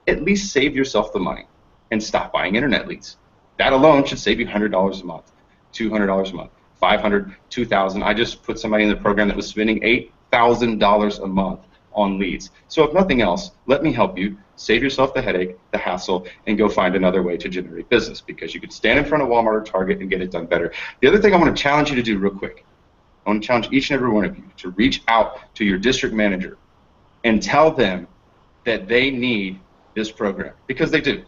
at least save yourself the money and stop buying internet leads. That alone should save you $100 a month, $200 a month, $500, $2,000. I just put somebody in the program that was spending $8,000 a month on leads. So if nothing else, let me help you save yourself the headache, the hassle, and go find another way to generate business, because you could stand in front of Walmart or Target and get it done better. The other thing I want to challenge you to do real quick, I want to challenge each and every one of you to reach out to your district manager and tell them that they need this program, because they do.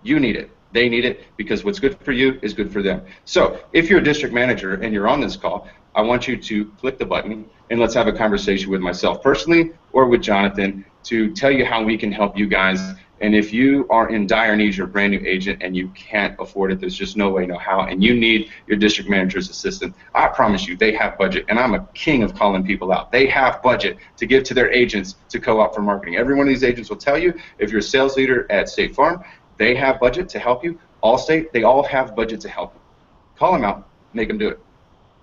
You need it. They need it, because what's good for you is good for them. So if you're a district manager and you're on this call, I want you to click the button and let's have a conversation with myself personally or with Jonathan to tell you how we can help you guys. And if you are in dire need, you're a brand new agent and you can't afford it, there's just no way, no how, and you need your district manager's assistant, I promise you they have budget, and I'm a king of calling people out. They have budget to give to their agents to co-op for marketing. Every one of these agents will tell you, if you're a sales leader at State Farm, they have budget to help you. Allstate, they all have budget to help you. Call them out, make them do it.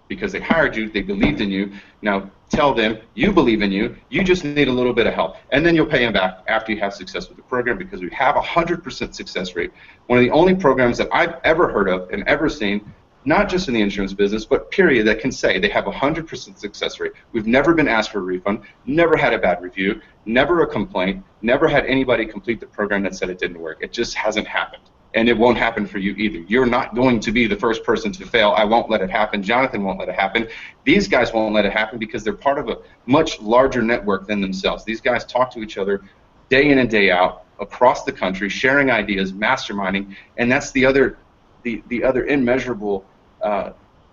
Because they hired you, they believed in you. Now tell them you believe in you, you just need a little bit of help. And then you'll pay them back after you have success with the program, because we have a 100% success rate. One of the only programs that I've ever heard of and ever seen, not just in the insurance business, but period, that can say they have a 100% success rate. We've never been asked for a refund, never had a bad review, never a complaint, never had anybody complete the program that said it didn't work. It just hasn't happened. and it won't happen for you either. You're not going to be the first person to fail. I won't let it happen. Jonathan won't let it happen. These guys won't let it happen because they're part of a much larger network than themselves. These guys talk to each other day in and day out across the country, sharing ideas, masterminding, and that's the other immeasurable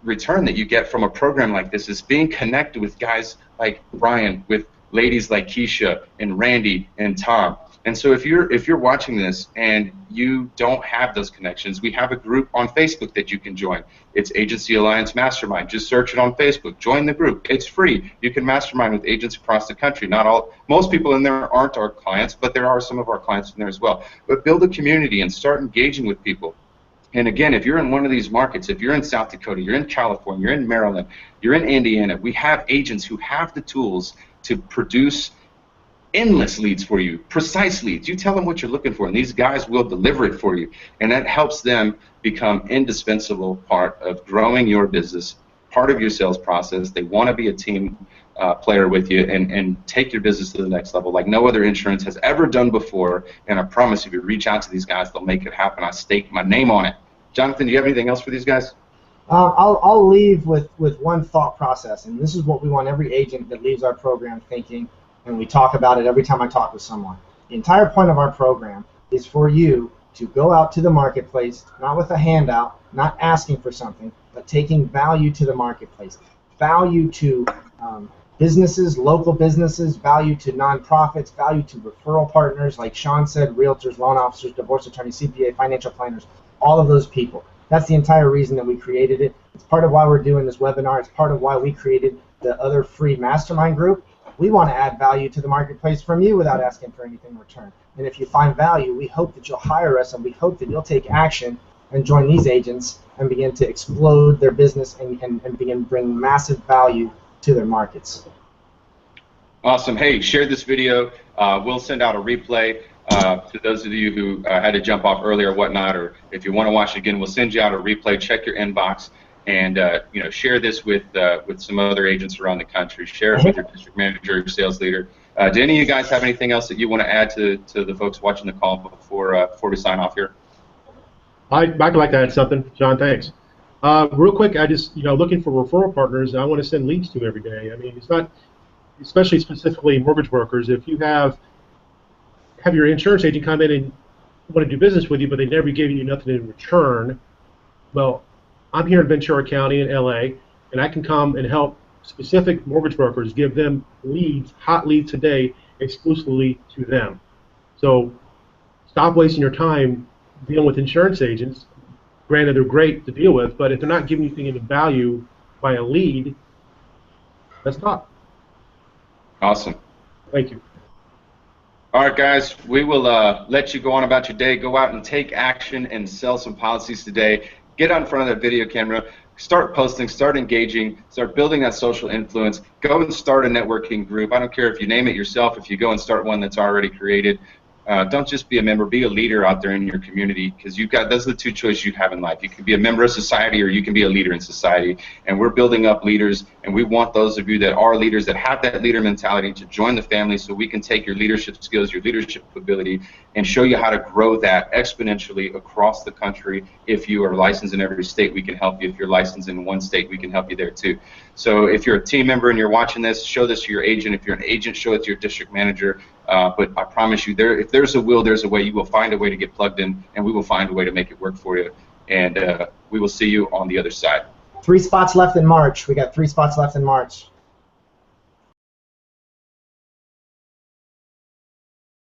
return that you get from a program like this, is being connected with guys like Brian, with ladies like Keisha and Randy and Tom. And so if you're watching this and you don't have those connections, we have a group on Facebook that you can join. It's Agency Alliance Mastermind. Just search it on Facebook. Join the group. It's free. You can mastermind with agents across the country. Most people in there aren't our clients, but there are some of our clients in there as well. But build a community and start engaging with people. And again, if you're in one of these markets, if you're in South Dakota, you're in California, you're in Maryland, you're in Indiana, we have agents who have the tools to produce endless leads for you, precise leads. You tell them what you're looking for, and these guys will deliver it for you. And that helps them become indispensable part of growing your business, part of your sales process. They want to be a team player with you and take your business to the next level like no other insurance has ever done before. And I promise if you reach out to these guys, they'll make it happen. I stake my name on it. Jonathan, do you have anything else for these guys? I'll leave with one thought process, and this is what we want every agent that leaves our program thinking, and we talk about it every time I talk with someone. The entire point of our program is for you to go out to the marketplace, not with a handout, not asking for something, but taking value to the marketplace, value to businesses, local businesses, value to nonprofits, value to referral partners, like Sean said, realtors, loan officers, divorce attorneys, CPA, financial planners, all of those people. That's the entire reason that we created it. It's part of why we're doing this webinar. It's part of why we created the other free mastermind group. We want to add value to the marketplace from you without asking for anything in return. And if you find value, we hope that you'll hire us, and we hope that you'll take action and join these agents and begin to explode their business and begin bringing massive value to their markets. Awesome. Hey, share this video. We'll send out a replay to those of you who had to jump off earlier or whatnot, or if you want to watch it again, we'll send you out a replay. Check your inbox. And share this with some other agents around the country. Share it with your district manager, your sales leader. Do any of you guys have anything else that you want to add to the folks watching the call before we sign off here? I'd like to add something, John. Thanks. Real quick, I just looking for referral partners. I want to send leads to every day. I mean, it's not, especially specifically mortgage brokers. If you have your insurance agent come in and want to do business with you, but they never gave you nothing in return, well, I'm here in Ventura County in LA, and I can come and help specific mortgage brokers, give them leads, hot leads today, exclusively to them. So stop wasting your time dealing with insurance agents. Granted, they're great to deal with, but if they're not giving you anything of value by a lead, let's stop. Awesome. Thank you. All right, guys, we will let you go on about your day. Go out and take action and sell some policies today. Get out in front of that video camera, start posting, start engaging, start building that social influence. Go and start a networking group. I don't care if you name it yourself, if you go and start one that's already created. Don't just be a member, be a leader out there in your community, because those are the two choices you have in life. You can be a member of society, or you can be a leader in society. And we're building up leaders, and we want those of you that are leaders, that have that leader mentality, to join the family, so we can take your leadership skills, your leadership ability, and show you how to grow that exponentially across the country. If you are licensed in every state, we can help you. If you're licensed in one state, we can help you there too. So if you're a team member and you're watching this, show this to your agent. If you're an agent, show it to your district manager. But I promise you, if there's a will, there's a way. You will find a way to get plugged in, and we will find a way to make it work for you. And we will see you on the other side. 3 spots left in March. We got 3 spots left in March.